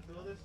feel this?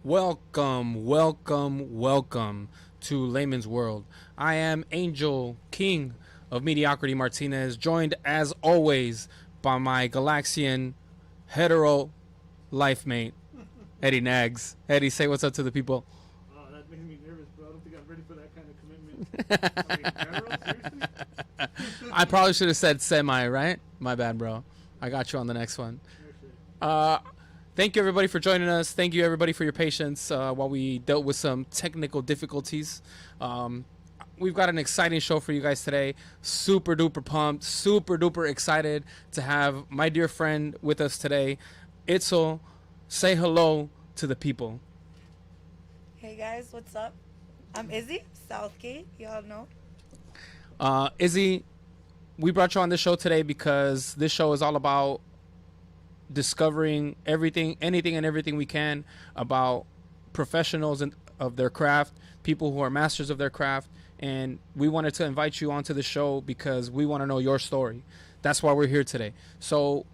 Welcome, welcome, welcome to Layman's World. I am Angel King of Mediocrity Martinez, joined as always by my Galaxian hetero life mate, Eddie Nags. Eddie, say what's up to the people. Oh, that makes me nervous, bro. I don't think I'm ready for that kind of commitment. I mean, hetero? Seriously? I probably should have said semi, right? My bad, bro. I got you on the next one. Thank you, everybody, for joining us. Thank you, everybody, for your patience while we dealt with some technical difficulties. We've got an exciting show for you guys today. Super duper pumped, super duper excited to have my dear friend with us today. Itzel, say hello to the people. Hey guys, what's up? I'm Izzy, Southgate, y'all know. Izzy, we brought you on this show today because this show is all about discovering anything and everything we can about professionals of their craft, people who are masters of their craft. And we wanted to invite you onto the show because we want to know your story. That's why we're here today. So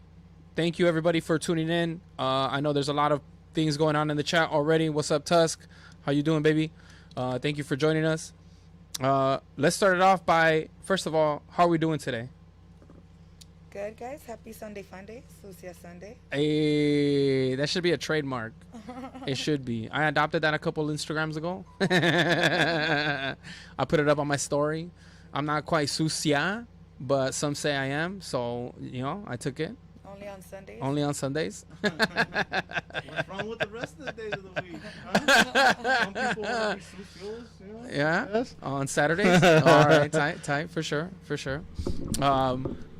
thank you, everybody, for tuning in. I know there's a lot of things going on in the chat already. What's up, Tusk? How you doing, baby? Thank you for joining us. Let's start it off by, first of all, how are we doing today? Good, guys. Happy Sunday Funday. Sucia Sunday. Hey, that should be a trademark. It should be. I adopted that a couple Instagrams ago. I put it up on my story. I'm not quite sucia, but some say I am. So, I took it. Only on Sundays? Only on Sundays. What's wrong with the rest of the days of the week? Huh? Some people want to be sucios, Yeah. Yes. On Saturdays. All right. Tight. For sure.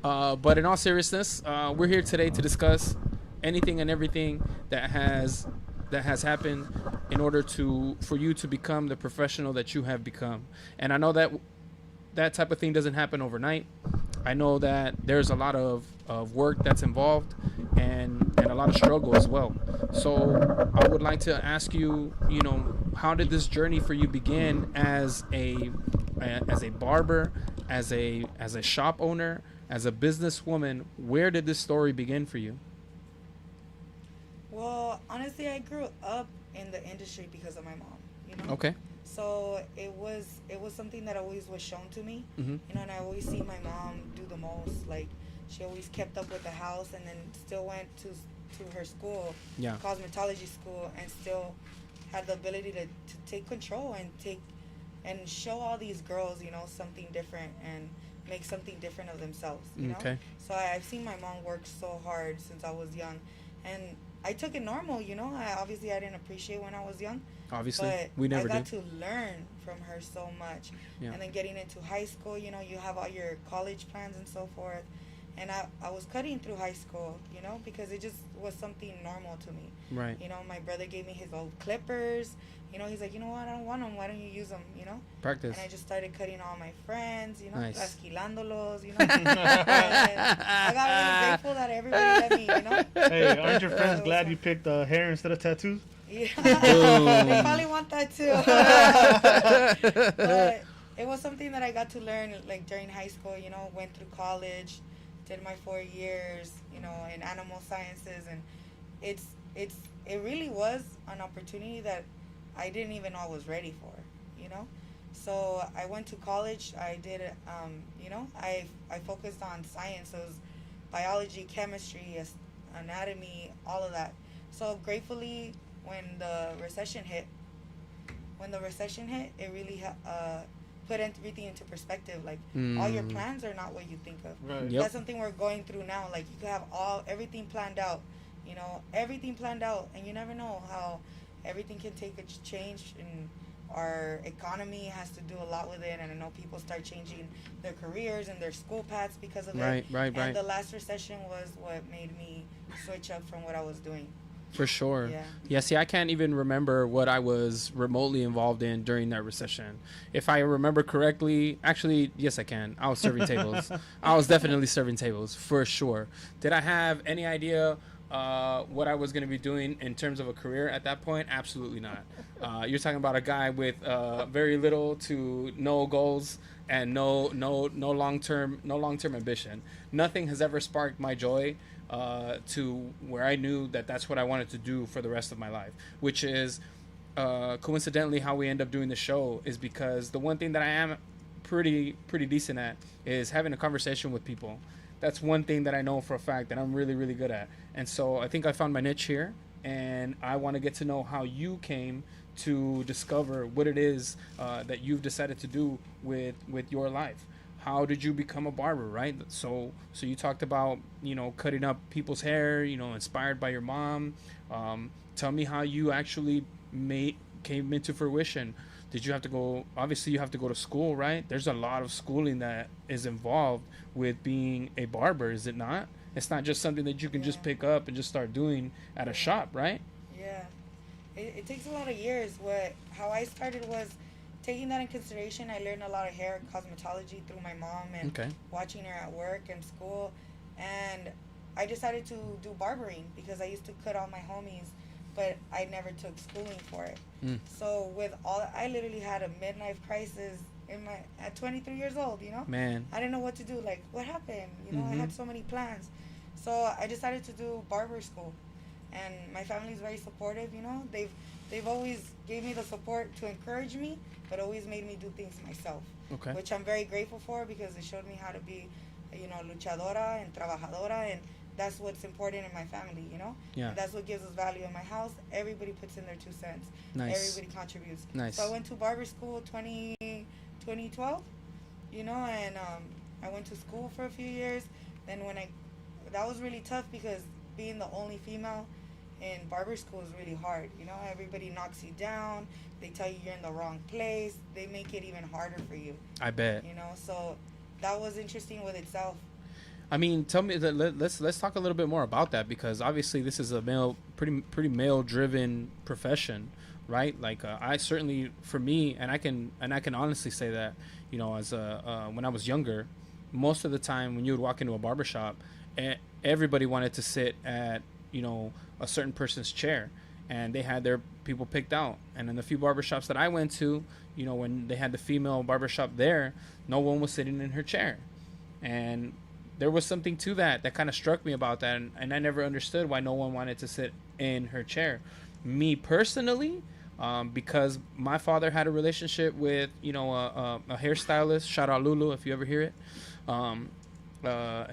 But in all seriousness, we're here today to discuss anything and everything that has happened in order for you to become the professional that you have become. And I know that type of thing doesn't happen overnight. I know that there's a lot of work that's involved and a lot of struggle as well. So I would like to ask you, how did this journey for you begin as a barber, as a shop owner, as a businesswoman? Where did this story begin for you? Well, honestly, I grew up in the industry because of my mom, Okay. So it was something that always was shown to me, Mm-hmm. and I always see my mom do the most. Like, she always kept up with the house and then still went to her school, Yeah. cosmetology school, and still had the ability to take control and show all these girls, something different and make something different of themselves, Okay. So I've seen my mom work so hard since I was young, and I took it normal, I didn't appreciate when I was young. Obviously, But we never I got did. to learn from her so much. Yeah. And then getting into high school, you have all your college plans and so forth. And I was cutting through high school, because it just was something normal to me. Right. My brother gave me his old clippers. He's like, what, I don't want them. Why don't you use them, Practice. And I just started cutting all my friends, Nice. trasquilándolos, And I got really grateful that everybody let me, Hey, aren't your friends So- glad you picked hair instead of tattoos? Yeah, they probably want that too. But it was something that I got to learn like during high school. Went through college, did my 4 years, in animal sciences, and it really was an opportunity that I didn't even know I was ready for. So I went to college. I did, I focused on science. So it was biology, chemistry, anatomy, all of that. So gratefully, when the recession hit, it really put everything into perspective. Like, all your plans are not what you think of. Right. Yep. That's something we're going through now. Like, you could have everything planned out, everything planned out, and you never know how everything can take a change, and our economy has to do a lot with it. And I know people start changing their careers and their school paths because of it. Right. And the last recession was what made me switch up from what I was doing. For sure. Yeah. See, I can't even remember what I was remotely involved in during that recession. If I remember correctly, actually, yes, I can. I was serving tables. I was definitely serving tables, for sure. Did I have any idea what I was going to be doing in terms of a career at that point? Absolutely not. You're talking about a guy with very little to no goals and no long-term ambition. Nothing has ever sparked my joy to where I knew that that's what I wanted to do for the rest of my life, which is coincidentally how we end up doing the show, is because the one thing that I am pretty decent at is having a conversation with people. That's one thing that I know for a fact that I'm really, really good at. And so I think I found my niche here, and I want to get to know how you came to discover what it is that you've decided to do with your life. How did you become a barber, right? So you talked about, cutting up people's hair, inspired by your mom. Tell me how you actually came into fruition. Did you have to go, obviously you have to go to school, right? There's a lot of schooling that is involved with being a barber, is it not? It's not just something that you can just pick up and just start doing at a shop, right? Yeah. It takes a lot of years. How I started was taking that in consideration. I learned a lot of hair cosmetology through my mom and watching her at work and school. And I decided to do barbering because I used to cut all my homies, but I never took schooling for it. Mm. So with all, I literally had a midlife crisis at 23 years old. Man. I didn't know what to do. Like, what happened? I had so many plans. So I decided to do barber school, and my family's very supportive. They've always gave me the support to encourage me, but always made me do things myself. Okay. Which I'm very grateful for because it showed me how to be, luchadora and trabajadora, and that's what's important in my family. Yeah. And that's what gives us value in my house. Everybody puts in their 2 cents. Nice. Everybody contributes. Nice. So I went to barber school 2012, and I went to school for a few years. Then that was really tough because being the only female in barber school is really hard. Everybody knocks you down. They tell you you're in the wrong place. They make it even harder for you. I bet. So that was interesting with itself. I mean, tell me that. Let's talk a little bit more about that, because obviously this is a pretty male driven profession, right? Like I certainly, for me, and I can honestly say that, as when I was younger, most of the time when you would walk into a barbershop, everybody wanted to sit at a certain person's chair, and they had their people picked out. And in the few barbershops that I went to, when they had the female barbershop there, no one was sitting in her chair. And there was something to that kind of struck me about that, and I never understood why no one wanted to sit in her chair. Me personally, because my father had a relationship with a hairstylist. Shout out Lulu if you ever hear it.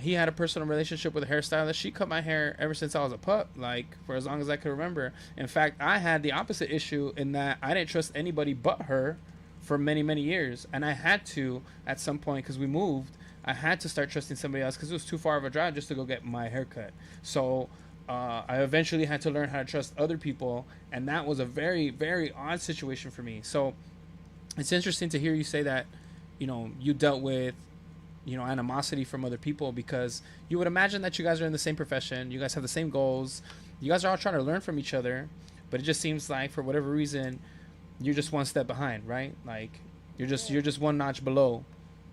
He had a personal relationship with a hairstylist. She cut my hair ever since I was a pup, like for as long as I could remember. In fact, I had the opposite issue in that I didn't trust anybody but her for many years, and I had to at some point, because we moved, I had to start trusting somebody else because it was too far of a drive just to go get my hair cut. So I eventually had to learn how to trust other people, and that was a very odd situation for me. So it's interesting to hear you say that you dealt with animosity from other people, because you would imagine that you guys are in the same profession, you guys have the same goals, you guys are all trying to learn from each other, but it just seems like for whatever reason you're just one step behind, right? Like you're just one notch below.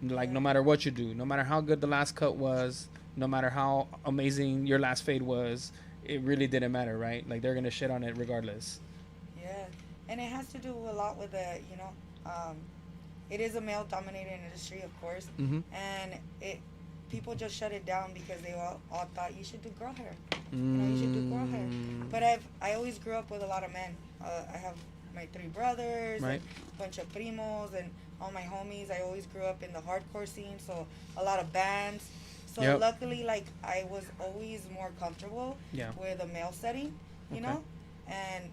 Like no matter what you do, no matter how good the last cut was, no matter how amazing your last fade was, it really didn't matter, right? Like they're gonna shit on it regardless. Yeah, and it has to do a lot with it is a male-dominated industry, of course, and people just shut it down because they all thought you should do girl hair. You should do girl hair. But I always grew up with a lot of men. I have my 3 brothers, right, and a bunch of primos, and all my homies. I always grew up in the hardcore scene, so a lot of bands. So luckily, like I was always more comfortable with a male setting, you know, and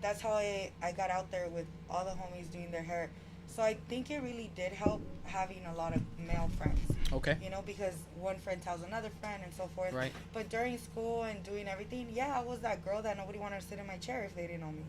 that's how I got out there with all the homies doing their hair. So I think it really did help having a lot of male friends. Okay. Because one friend tells another friend and so forth. Right. But during school and doing everything, I was that girl that nobody wanted to sit in my chair if they didn't know me.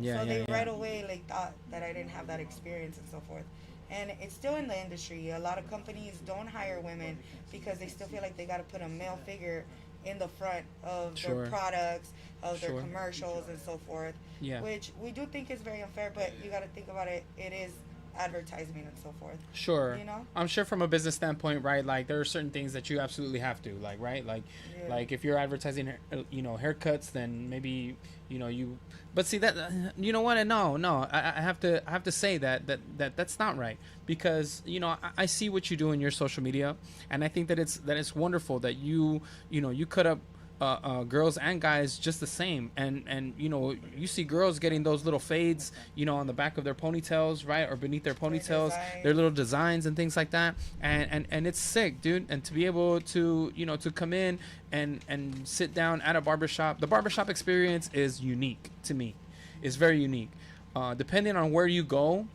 So they right away like thought that I didn't have that experience and so forth. And it's still in the industry. A lot of companies don't hire women because they still feel like they got to put a male figure in the front of their products, of their commercials and so forth. Yeah. Which we do think is very unfair, but you got to think about it. It is advertisement and so forth. Sure. I'm sure from a business standpoint, right? Like there are certain things that you absolutely have to, like, right? Like if you're advertising, haircuts, then maybe, you. But see that, you know what? No. I have to say that's not right, because I see what you do in your social media, and I think that it's wonderful that you cut up girls and guys just the same, and you see girls getting those little fades on the back of their ponytails, right, or beneath their ponytails, their little designs and things like that, and it's sick, dude. And to be able to to come in and sit down at a barbershop, the barbershop experience is unique to me. It's very unique. Depending on where you go,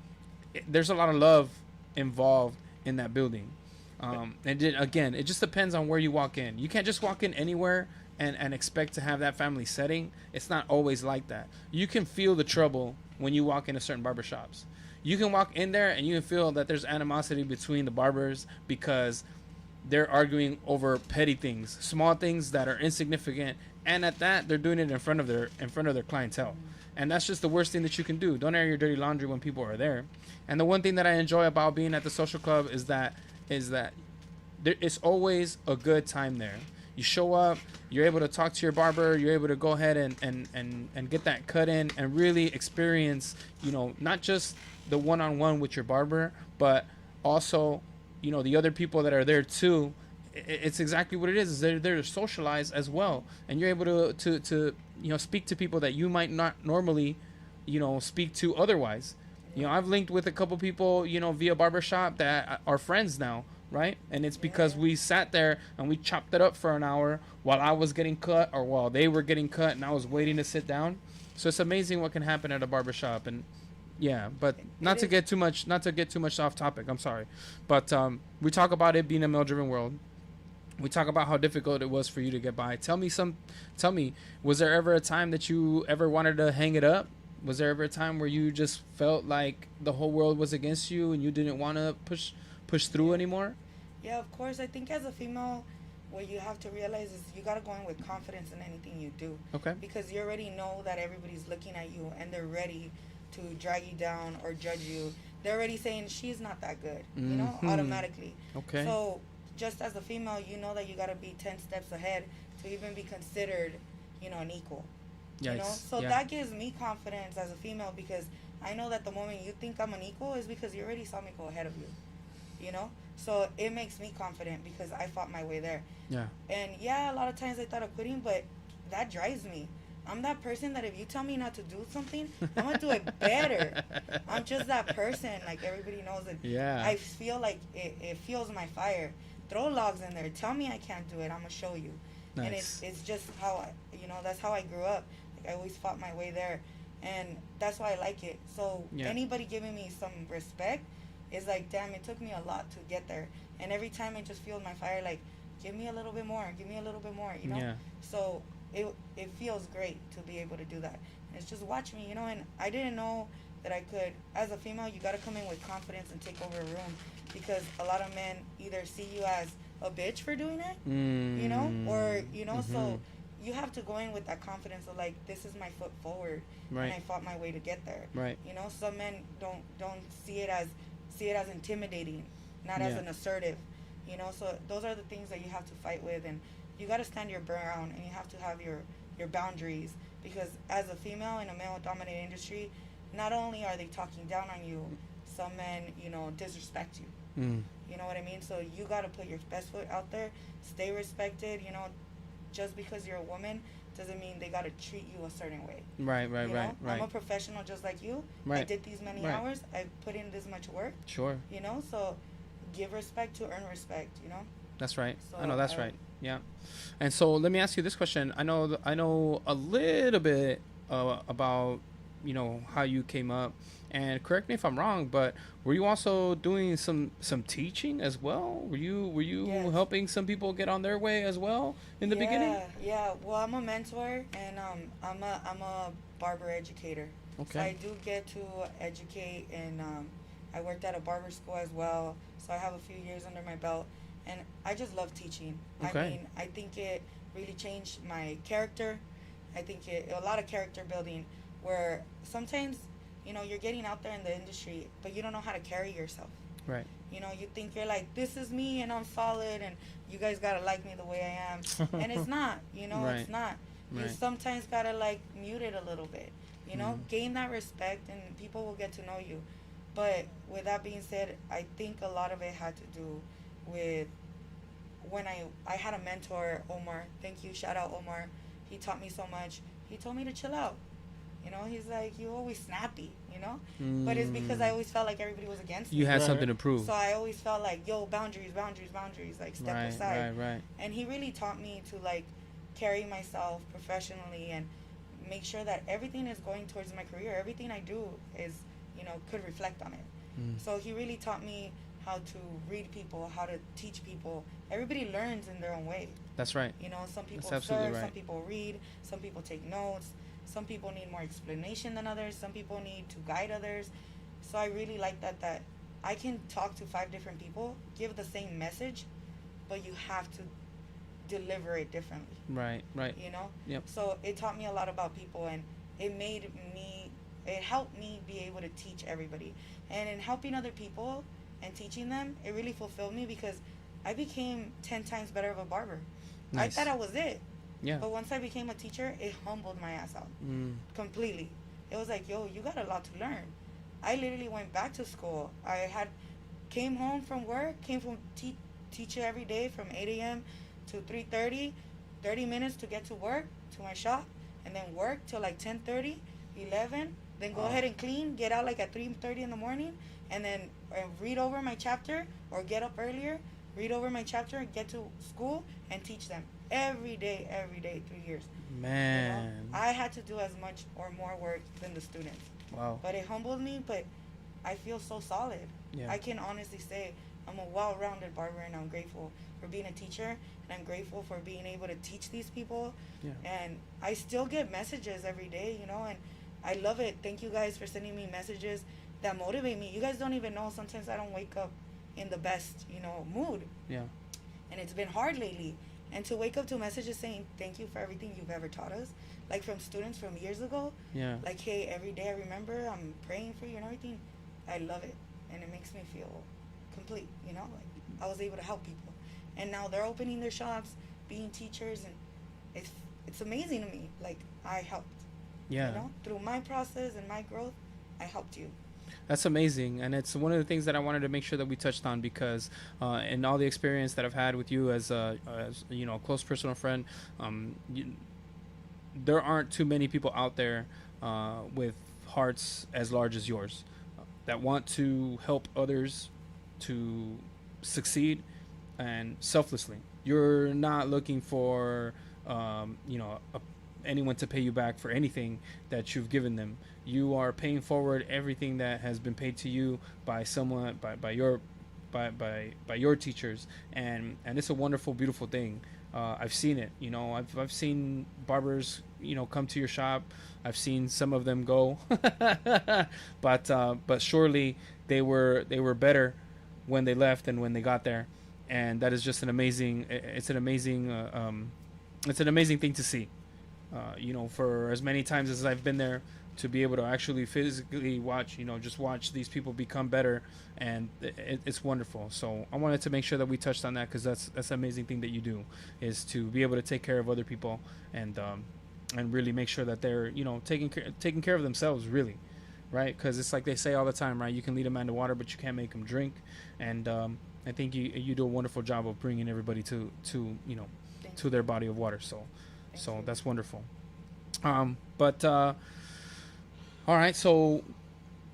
there's a lot of love involved in that building. And it just depends on where you walk in. You can't just walk in anywhere and expect to have that family setting. It's not always like that. You can feel the trouble when you walk into certain barbershops. You can walk in there and you can feel that there's animosity between the barbers because they're arguing over petty things, small things that are insignificant, and at that they're doing it in front of their clientele. And that's just the worst thing that you can do. Don't air your dirty laundry when people are there. And the one thing that I enjoy about being at the social club is that it's always a good time there. You show up, you're able to talk to your barber, you're able to go ahead and get that cut in and really experience, not just the one-on-one with your barber, but also, the other people that are there too. It's exactly what it is. They're there to socialize as well, and you're able to speak to people that you might not normally, speak to otherwise. I've linked with a couple people, via barbershop that are friends now, right? And it's because we sat there and we chopped it up for an hour while I was getting cut or while they were getting cut and I was waiting to sit down. So it's amazing what can happen at a barbershop. And yeah, but not to get too much off topic. I'm sorry. But we talk about it being a male-driven world. We talk about how difficult it was for you to get by. Tell me, was there ever a time that you ever wanted to hang it up? Was there ever a time where you just felt like the whole world was against you and you didn't want to push through anymore? Yeah, of course. I think as a female, what you have to realize is you got to go in with confidence in anything you do. Okay. Because you already know that everybody's looking at you and they're ready to drag you down or judge you. They're already saying she's not that good, automatically. Okay. So just as a female, you know that you got to be 10 steps ahead to even be considered, an equal. Yikes. So that gives me confidence as a female because I know that the moment you think I'm an equal is because you already saw me go ahead of you. So it makes me confident because I fought my way there. Yeah. And yeah, a lot of times I thought of quitting, but that drives me. I'm that person that if you tell me not to do something, I'm going to do it better. I'm just that person. Like everybody knows it. Yeah. I feel like it fuels my fire. Throw logs in there. Tell me I can't do it. I'm going to show you. Nice. And it's just how, that's how I grew up. Like I always fought my way there. And that's why I like it. So anybody giving me some respect is like, damn, it took me a lot to get there. And every time it just fueled my fire, like, give me a little bit more. Give me a little bit more, Yeah. So it feels great to be able to do that. And it's just watch me, and I didn't know that I could. As a female, you got to come in with confidence and take over a room because a lot of men either see you as a bitch for doing it, or, so you have to go in with that confidence of like, this is my foot forward, right. and I fought my way to get there. Right. Some men don't see it as intimidating, not as an assertive, So those are the things that you have to fight with, and you got to stand your ground, and you have to have your boundaries because as a female in a male-dominated industry, not only are they talking down on you, some men, disrespect you. You know what I mean? So you got to put your best foot out there, stay respected, just because you're a woman doesn't mean they got to treat you a certain way. Right. I'm a professional just like you. Right. I did these many hours. I put in this much work. Sure. So give respect to earn respect, That's right. So, I know that's right. Yeah. And so let me ask you this question. I know a little bit about, how you came up. And correct me if I'm wrong, but were you also doing some teaching as well? Were you Yes. helping some people get on their way as well in the beginning? Yeah. Well, I'm a mentor and I'm a barber educator. Okay. So I do get to educate, and I worked at a barber school as well. So I have a few years under my belt, and I just love teaching. Okay. I mean, I think it really changed my character. I think a lot of character building, where sometimes, you're getting out there in the industry, but you don't know how to carry yourself. Right. You think you're like, this is me and I'm solid and you guys gotta like me the way I am. And it's not, Right. It's not. You Right. sometimes gotta like mute it a little bit, gain that respect and people will get to know you. But with that being said, I think a lot of it had to do with when I had a mentor, Omar. Thank you. Shout out Omar. He taught me so much. He told me to chill out. He's like, you always snappy, But it's because I always felt like everybody was against me. You had Right. something to prove. So I always felt like, yo, boundaries, like step aside. Right. And he really taught me to like carry myself professionally and make sure that everything is going towards my career. Everything I do is, could reflect on it. So he really taught me how to read people, how to teach people. Everybody learns in their own way. That's right. Some people That's serve, absolutely right. some people read, some people take notes, some people need more explanation than others, some people need to guide others. So I really like that I can talk to 5 different people, give the same message, but you have to deliver it differently. Right. Yep. So it taught me a lot about people, and it helped me be able to teach everybody. And in helping other people and teaching them, it really fulfilled me because I became 10 times better of a barber. Nice. I thought I was it. Yeah. But once I became a teacher, it humbled my ass out completely. It was like, yo, you got a lot to learn. I literally went back to school. Came home from work, came from teacher every day from 8 a.m. to 3:30, 30 minutes to get to work, to my shop, and then work till like 10:30, 11, then go ahead and clean, get out like at 3:30 in the morning, and then read over my chapter or get up earlier, read over my chapter, get to school, and teach them every day, 3 years. Man. You know? I had to do as much or more work than the students. Wow. But it humbled me, but I feel so solid. Yeah. I can honestly say I'm a well-rounded barber, and I'm grateful for being a teacher, and I'm grateful for being able to teach these people. Yeah. And I still get messages every day, you know, and I love it. Thank you guys for sending me messages that motivate me. You guys don't even know, sometimes I don't wake up in the best, you know, mood. Yeah. And it's been hard lately. And to wake up to messages saying thank you for everything you've ever taught us, like from students from years ago, Yeah. like, hey, every day I remember, I'm praying for you and everything. I love it, and it makes me feel complete, you know, like I was able to help people. And now they're opening their shops, being teachers, and it's amazing to me. Like, I helped. Yeah. You know, through my process and my growth, I helped you. That's amazing, and it's one of the things that I wanted to make sure that we touched on, because in all the experience that I've had with you as a you know, close personal friend, there aren't too many people out there with hearts as large as yours that want to help others to succeed, and selflessly. You're not looking for you know, anyone to pay you back for anything that you've given them. You are paying forward everything that has been paid to you by someone, by your teachers, and it's a wonderful, beautiful thing. I've seen it. You know, I've seen barbers, you know, come to your shop. I've seen some of them go, but surely they were better when they left than when they got there, and that is just an amazing. It's an amazing thing to see. You know, for as many times as I've been there, to be able to actually physically watch, you know, just watch these people become better, and it's wonderful. So I wanted to make sure that we touched on that, because that's an amazing thing that you do, is to be able to take care of other people, and really make sure that they're, you know, taking care of themselves, really, right? Because it's like they say all the time, right? You can lead a man to water, but you can't make him drink. And I think you do a wonderful job of bringing everybody to you know, to their body of water. So that's wonderful. All right, so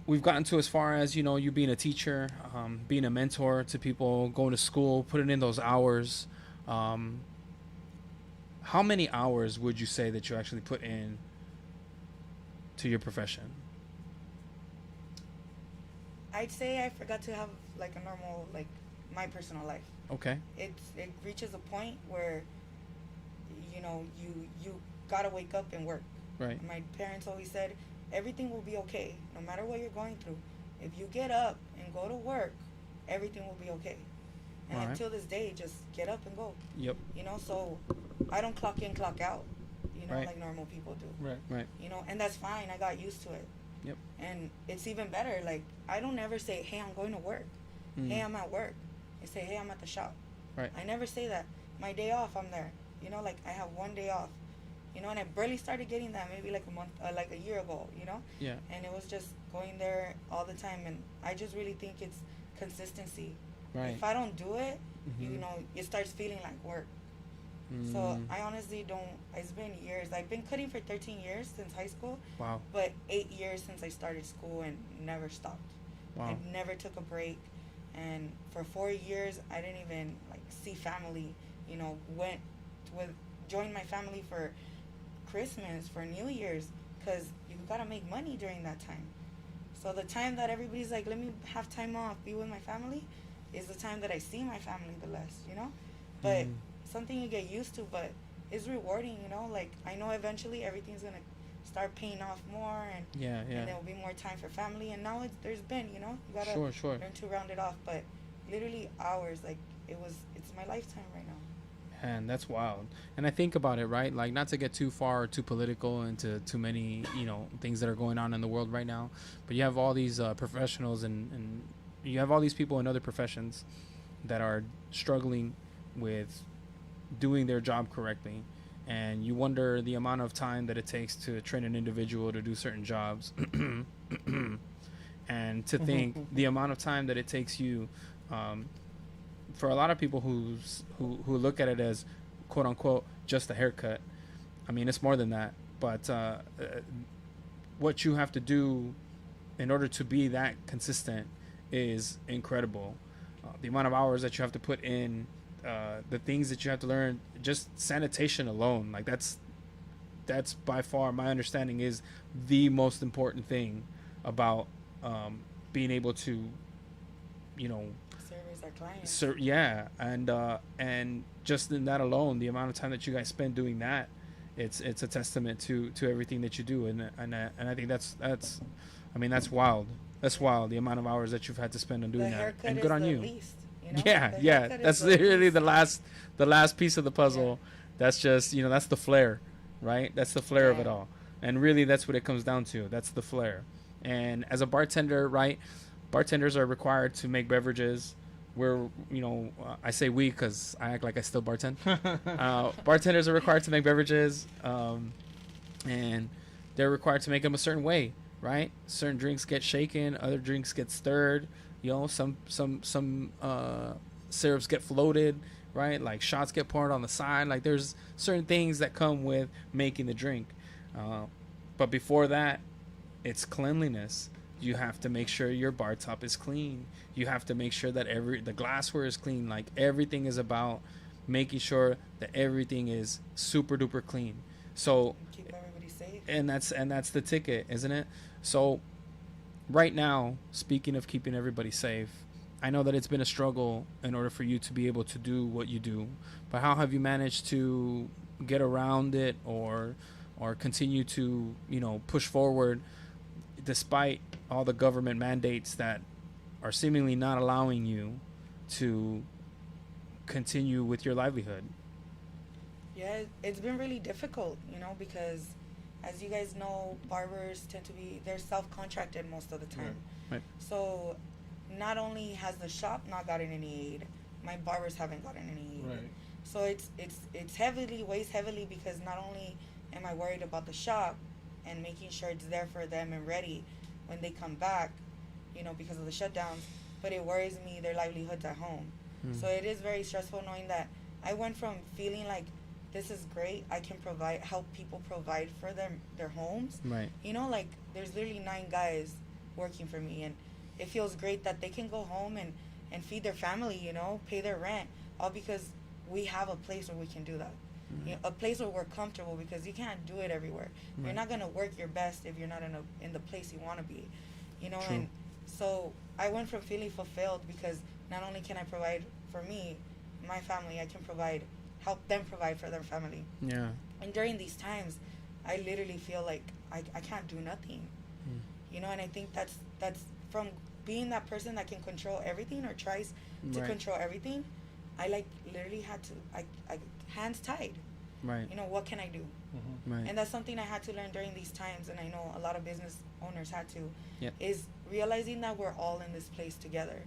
we've gotten to as far as, you know, you being a teacher, being a mentor to people, going to school, putting in those hours. How many hours would you say that you actually put in to your profession? I'd say I forgot to have like a normal, like, my personal life. Okay. It reaches a point where, you know, you gotta wake up and work. Right. My parents always said, everything will be okay, no matter what you're going through. If you get up and go to work, everything will be okay. And All right. until this day, just get up and go. Yep. You know, so I don't clock in, clock out, you know, Right. like normal people do. Right. You know, and that's fine. I got used to it. Yep. And it's even better. Like, I don't ever say, hey, I'm going to work. Hey, I'm at work. I say, hey, I'm at the shop. Right. I never say that. My day off, I'm there. You know, like, I have one day off. You know, and I barely started getting that maybe like a year ago, you know? Yeah. And it was just going there all the time. And I just really think it's consistency. Right. If I don't do it, Mhm. you know, it starts feeling like work. So I honestly don't, it's been years. I've been cutting for 13 years since high school. Wow. But 8 years since I started school, and never stopped. Wow. I never took a break. And for 4 years, I didn't even like see family. You know, joined my family for Christmas, for New Year's, because you gotta make money during that time. So the time that everybody's like, let me have time off, be with my family, is the time that I see my family the less, you know? But something you get used to, but it's rewarding, you know? Like, I know eventually everything's gonna start paying off more, and Yeah. and there'll be more time for family. And now there's been, you know, you gotta Sure. learn to round it off. But literally hours, like, it's my lifetime right now. Man, that's wild. And I think about it, right? Like, not to get too far or too political into too many, you know, things that are going on in the world right now, but you have all these professionals, and you have all these people in other professions, that are struggling with doing their job correctly, and you wonder the amount of time that it takes to train an individual to do certain jobs, and to think the amount of time that it takes you, for a lot of people who look at it as quote unquote just a haircut. I mean, it's more than that, but what you have to do in order to be that consistent is incredible. The amount of hours that you have to put in, the things that you have to learn, just sanitation alone, like that's by far, my understanding, is the most important thing about being able to, you know, Service our clients. yeah, and just in that alone, the amount of time that you guys spend doing that, it's a testament to everything that you do, and I think that's I mean, that's wild. That's wild, the amount of hours that you've had to spend on doing The that, haircut and is good on the you. least, you know? Yeah, The yeah, haircut is that's the literally least. the last piece of the puzzle. That's just, you know, that's the flair, right? That's the flair of it Yeah. all, and really that's what it comes down to. That's the flair. And as a bartender, right, bartenders are required to make beverages. We're, you know, I say we because I act like I still bartend. Bartenders are required to make beverages, and they're required to make them a certain way, right? Certain drinks get shaken, other drinks get stirred. You know, some syrups get floated, right? Like shots get poured on the side. Like there's certain things that come with making the drink. But before that, it's cleanliness. You have to make sure your bar top is clean. You have to make sure that the glassware is clean. Like everything is about making sure that everything is super duper clean. So, Keep everybody safe. and that's the ticket, isn't it? So right now, speaking of keeping everybody safe, I know that it's been a struggle in order for you to be able to do what you do, but how have you managed to get around it, or continue to, you know, push forward despite all the government mandates that are seemingly not allowing you to continue with your livelihood? Yeah, it's been really difficult, you know, because as you guys know, barbers tend to be, they're self-contracted most of the time. Right. So not only has the shop not gotten any aid, my barbers haven't gotten any aid. Right. So it's heavily, weighs heavily, because not only am I worried about the shop and making sure it's there for them and ready when they come back, you know, because of the shutdowns, but it worries me their livelihoods at home. So it is very stressful knowing that I went from feeling like this is great, I can help people provide for their homes. Right. You know, like there's literally 9 guys working for me, and it feels great that they can go home and feed their family, you know, pay their rent, all because we have a place where we can do that. You know, a place where we're comfortable, because you can't do it everywhere. You're Right. not gonna work your best if you're not in the place you want to be, you know. True. And so I went from feeling fulfilled, because not only can I provide for me, my family, I can help them provide for their family. Yeah. And during these times, I literally feel like I can't do nothing, you know. And I think that's from being that person that can control everything, or tries to Right. control everything. I like literally had to, I hands tied, Right. you know, what can I do? Right. And that's something I had to learn during these times, and I know a lot of business owners had to, Yep. is realizing that we're all in this place together,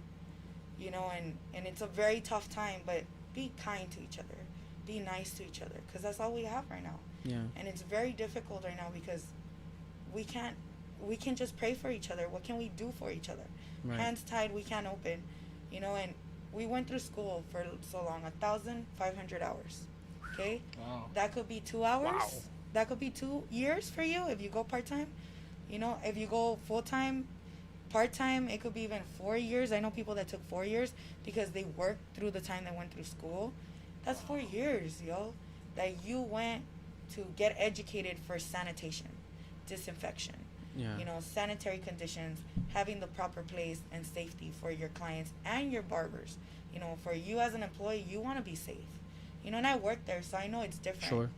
you know. And it's a very tough time, but be kind to each other, be nice to each other, because that's all we have right now. Yeah. And it's very difficult right now, because we can just pray for each other. What can we do for each other? Right. Hands tied, we can't open, you know. And we went through school for so long, 1,500 hours. Okay, Wow. that could be 2 hours. Wow. That could be 2 years for you if you go part time. You know, if you go full time, part time, it could be even 4 years. I know people that took 4 years because they worked through the time they went through school. That's 4 years, yo, that you went to get educated for sanitation, disinfection, Yeah. you know, sanitary conditions, having the proper place and safety for your clients and your barbers. You know, for you as an employee, you want to be safe. You know, and I work there, so I know it's different. Sure.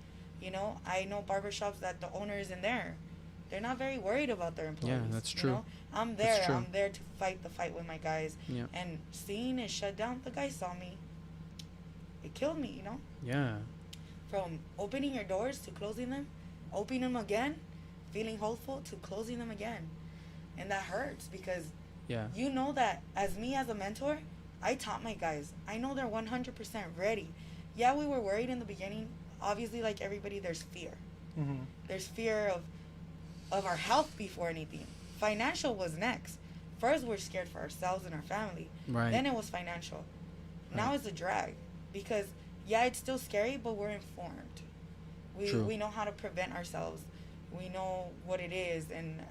You know, I know barbershops that the owner isn't there. They're not very worried about their employees. Yeah, that's you true. know? I'm That's there. true. I'm there to fight the fight with my guys. Yeah. And seeing it shut down, the guy saw me. It killed me, you know? Yeah. From opening your doors to closing them, opening them again, feeling hopeful, to closing them again. And that hurts, because Yeah. you know that as me as a mentor, I taught my guys. I know they're 100% ready. Yeah, we were worried in the beginning. Obviously, like everybody, there's fear. Mm-hmm. There's fear of our health before anything. Financial was next. First, we're scared for ourselves and our family. Right. Then it was financial. Now it's a drag because yeah, it's still scary, but we're informed. True. We know how to prevent ourselves. We know what it is, and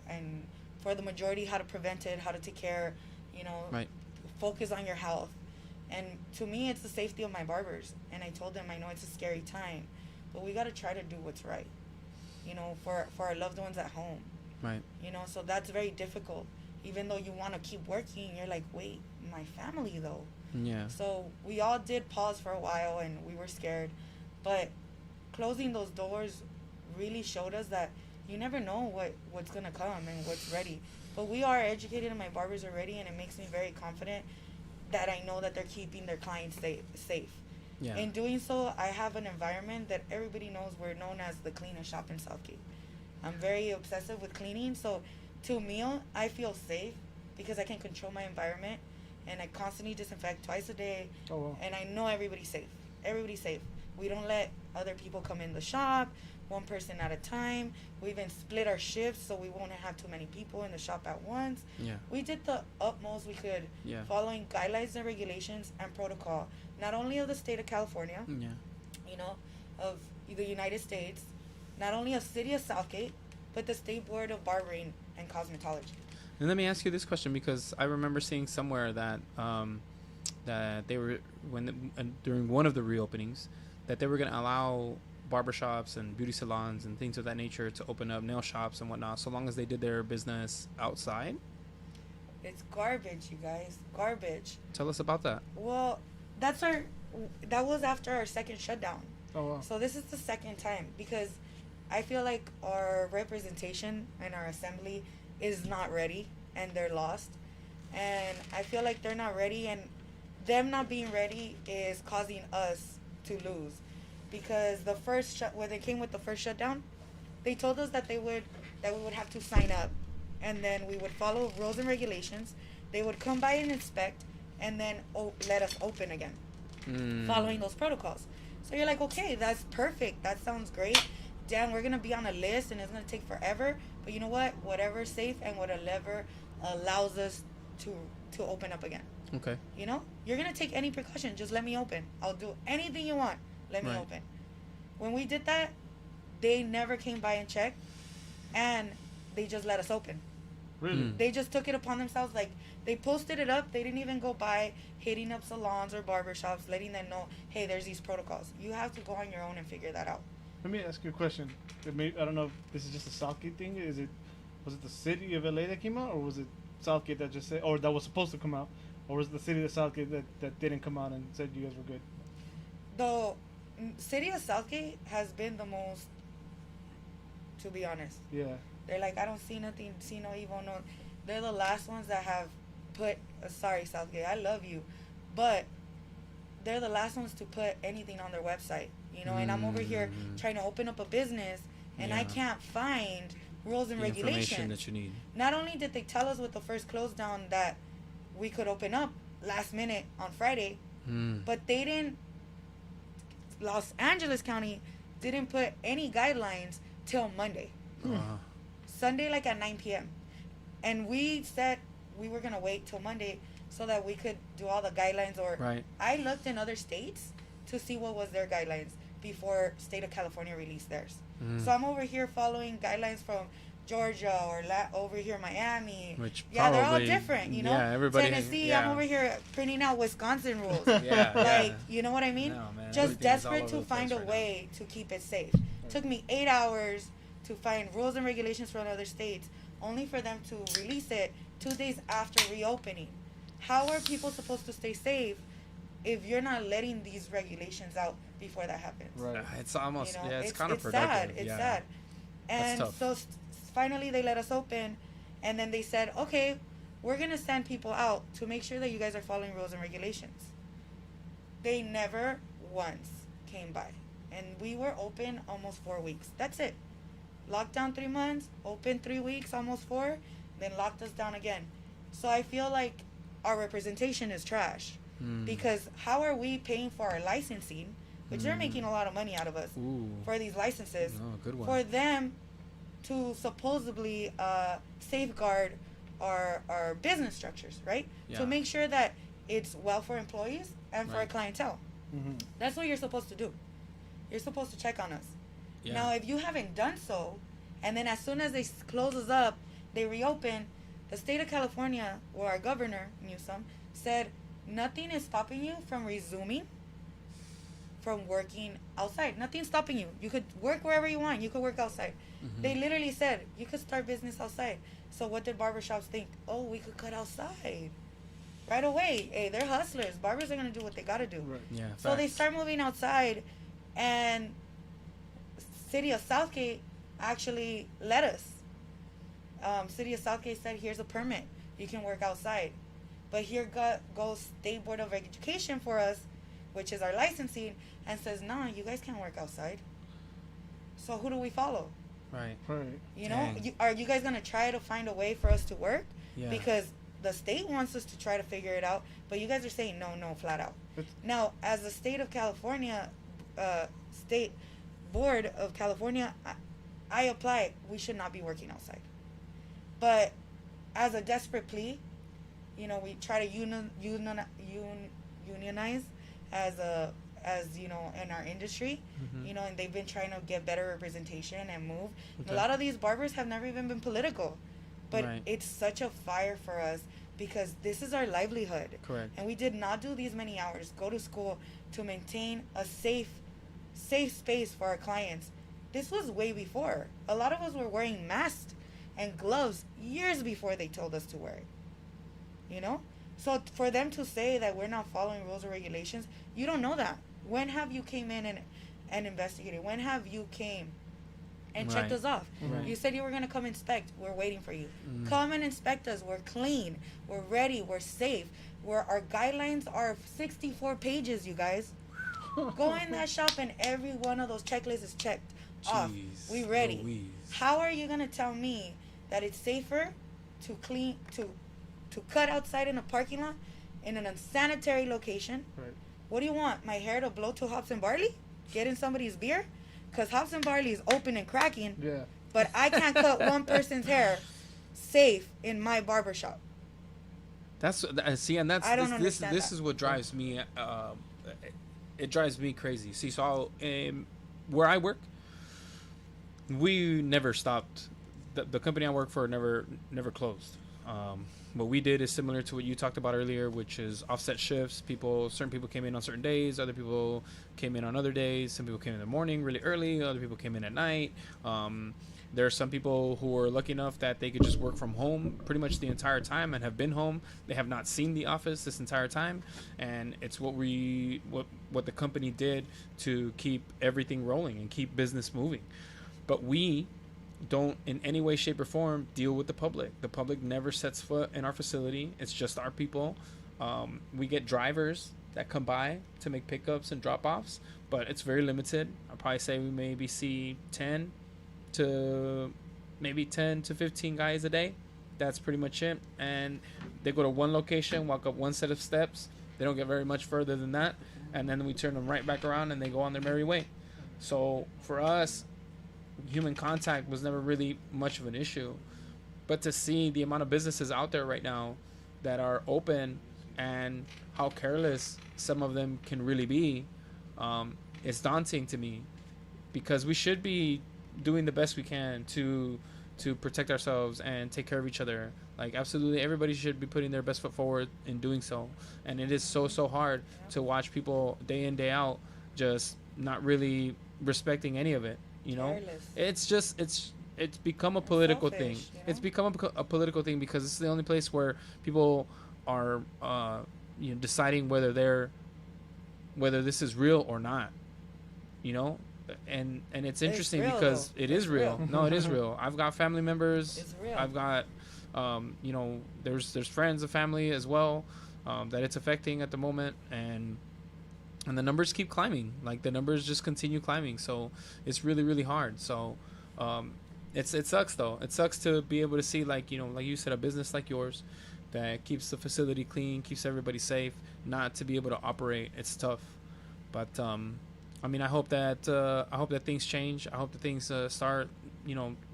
for the majority, how to prevent it, how to take care. You know, Right. focus on your health. And to me, it's the safety of my barbers. And I told them, I know it's a scary time, but we got to try to do what's right. You know, for our loved ones at home. Right. You know, so that's very difficult. Even though you want to keep working, you're like, wait, my family though. Yeah. So we all did pause for a while and we were scared. But closing those doors really showed us that you never know what's going to come and what's ready. But we are educated and my barbers are ready, and it makes me very confident that I know that they're keeping their clients safe. Yeah. In doing so, I have an environment that everybody knows we're known as the cleanest shop in Southgate. I'm very obsessive with cleaning, so to me, I feel safe because I can control my environment, and I constantly disinfect twice a day. Oh, wow. And I know everybody's safe. Everybody's safe. We don't let other people come in the shop, one person at a time. We even split our shifts so we won't have too many people in the shop at once. Yeah. We did the utmost we could, Yeah. following guidelines and regulations and protocol, not only of the state of California, Yeah. you know, of the United States, not only of City of Southgate, but the State Board of Barbering and Cosmetology. And let me ask you this question, because I remember seeing somewhere that that they were during one of the reopenings that they were going to allow barbershops and beauty salons and things of that nature to open up, nail shops and whatnot, so long as they did their business outside. It's garbage, you guys. Garbage. Tell us about that. Well, that was after our second shutdown. Oh, wow. So this is the second time because I feel like our representation and our assembly is not ready and they're lost. And I feel like they're not ready, and them not being ready is causing us to lose. Because the first when they came with the first shutdown, they told us that we would have to sign up, and then we would follow rules and regulations. They would come by and inspect, and then let us open again, following those protocols. So you're like, okay, that's perfect. That sounds great. Damn, we're gonna be on a list, and it's gonna take forever. But you know what? Whatever's safe and whatever allows us to open up again. Okay. You know, you're gonna take any precaution. Just let me open. I'll do anything you want. Let me Right. open. When we did that, they never came by and checked, and they just let us open. Really? They just took it upon themselves. Like, they posted it up. They didn't even go by hitting up salons or barbershops, letting them know, hey, there's these protocols. You have to go on your own and figure that out. Let me ask you a question. I don't know if this is just a Southgate thing. Was it the city of LA that came out, or was it Southgate that just said, or that was supposed to come out, or was it the city of Southgate that didn't come out and said you guys were good? The city of Southgate has been the most, to be honest. Yeah. They're like, I don't see nothing, see no evil, no. They're the last ones that have put, sorry, Southgate, I love you, but they're the last ones to put anything on their website, you know, and I'm over here trying to open up a business, and I Yeah. can't find rules and The information regulations. that you need. Not only did they tell us with the first close down that we could open up last minute on Friday, but they didn't, Los Angeles County didn't put any guidelines till Monday. Sunday, like at 9 p.m. And we said we were going to wait till Monday so that we could do all the guidelines. Or Right. I looked in other states to see what was their guidelines before state of California released theirs. So I'm over here following guidelines from Georgia or over here Miami. Which yeah, they're all probably- different, you know. yeah, everybody- Tennessee, yeah. I'm over here printing out Wisconsin rules. Yeah, Like, yeah. you know what I mean? No, man, Just everything is all desperate over to the find place a right now. way to keep it safe. Took me 8 hours to find rules and regulations from other states, only for them to release it 2 days after reopening. How are people supposed to stay safe if you're not letting these regulations out before that happens? Right. It's almost, You know, yeah, it's it's counterproductive. sad. It's yeah. sad. And tough. so finally they let us open, and then they said, okay, we're going to send people out to make sure that you guys are following rules and regulations. They never once came by. And we were open almost 4 weeks. That's it. Lockdown 3 months, open 3 weeks, almost 4, then locked us down again. So I feel like our representation is trash. Because how are we paying for our licensing, which they're making a lot of money out of us Ooh. for these licenses, Oh, good one. for them to supposedly safeguard our business structures, right? Yeah. To make sure that it's well for employees and for our Right. clientele. Mm-hmm. That's what you're supposed to do. You're supposed to check on us. Yeah. Now, if you haven't done so, and then as soon as they closes up, they reopen, the state of California, or our governor, Newsom, said nothing is stopping you from resuming from working outside. Nothing's stopping you. You could work wherever you want. You could work outside. Mhm. They literally said you could start business outside. So what did barbershops think? Oh, we could cut outside. Right away. Hey, they're hustlers. Barbers are going to do what they got to do. Right. Yeah. So they facts. start moving outside, and City of Southgate actually let us. City of Southgate said, here's a permit. You can work outside. But here goes State Board of Education for us, which is our licensing, and says, nah, you guys can't work outside. So who do we follow? Right. Right. You know, Dang. are you guys going to try to find a way for us to work? Yeah. Because the state wants us to try to figure it out, but you guys are saying no, flat out. It's- Now, as the state of California, State Board of California, I apply. We should not be working outside. But as a desperate plea, you know, we try to unionize as you know, in our industry, Mhm. you know, and they've been trying to get better representation and move. Okay. A lot of these barbers have never even been political, but Right. it's such a fire for us because this is our livelihood. Correct. And we did not do these many hours, go to school to maintain a safe space for our clients. This was way before. A lot of us were wearing masks and gloves years before they told us to wear it. You know? So for them to say that we're not following rules or regulations, you don't know that. When have you came in and investigated? When have you came and checked Right. us off? Right. You said you were going to come inspect. We're waiting for you. Mm. Come and inspect us. We're clean. We're ready. We're safe. Our guidelines are 64 pages, you guys. Go in that shop and every one of those checklists is checked off. Jeez We ready. Louise. How are you going to tell me that it's safer to clean to cut outside in a parking lot in an unsanitary location? Right. What do you want? My hair to blow to hops and barley? Get in somebody's beer? Because hops and barley is open and cracking, Yeah. but I can't cut one person's hair safe in my barbershop. That's see, and that's I don't this understand this that. is what drives me. It drives me crazy. See, so where I work, we never stopped. The company I work for never closed. What we did is similar to what you talked about earlier, which is offset shifts. Certain people came in on certain days, other people came in on other days. Some people came in the morning really early, other people came in at night. There are some people who are lucky enough that they could just work from home pretty much the entire time and have been home. They have not seen the office this entire time, and it's what the company did to keep everything rolling and keep business moving. But we don't in any way, shape, or form deal with the public. The public never sets foot in our facility. It's just our people. We get drivers that come by to make pickups and drop-offs, but it's very limited. I'll probably say we maybe see 10 to 15 guys a day. That's pretty much it. And they go to one location, walk up one set of steps. They don't get very much further than that, and then we turn them right back around and they go on their merry way. So for us, human contact was never really much of an issue, but to see the amount of businesses out there right now that are open and how careless some of them can really be, it's daunting to me, because we should be doing the best we can to protect ourselves and take care of each other. Like, absolutely everybody should be putting their best foot forward in doing so, and it is so hard to watch people day in, day out just not really respecting any of it. You know, Careless. it's become a political selfish, thing. you know? It's become a political thing because it's the only place where people are, deciding whether this is real or not. You know, and it's interesting real, because though. it is It's real. real. No, it is real. I've got family members. It's real. I've got, there's friends of family as well, that it's affecting at the moment, and the numbers keep climbing. Like, the numbers just continue climbing. So it's really hard. So it sucks though. It sucks to be able to see, like, like you said, a business like yours that keeps the facility clean, keeps everybody safe, not to be able to operate. It's tough. But I mean, I hope that things change. I hope that things start,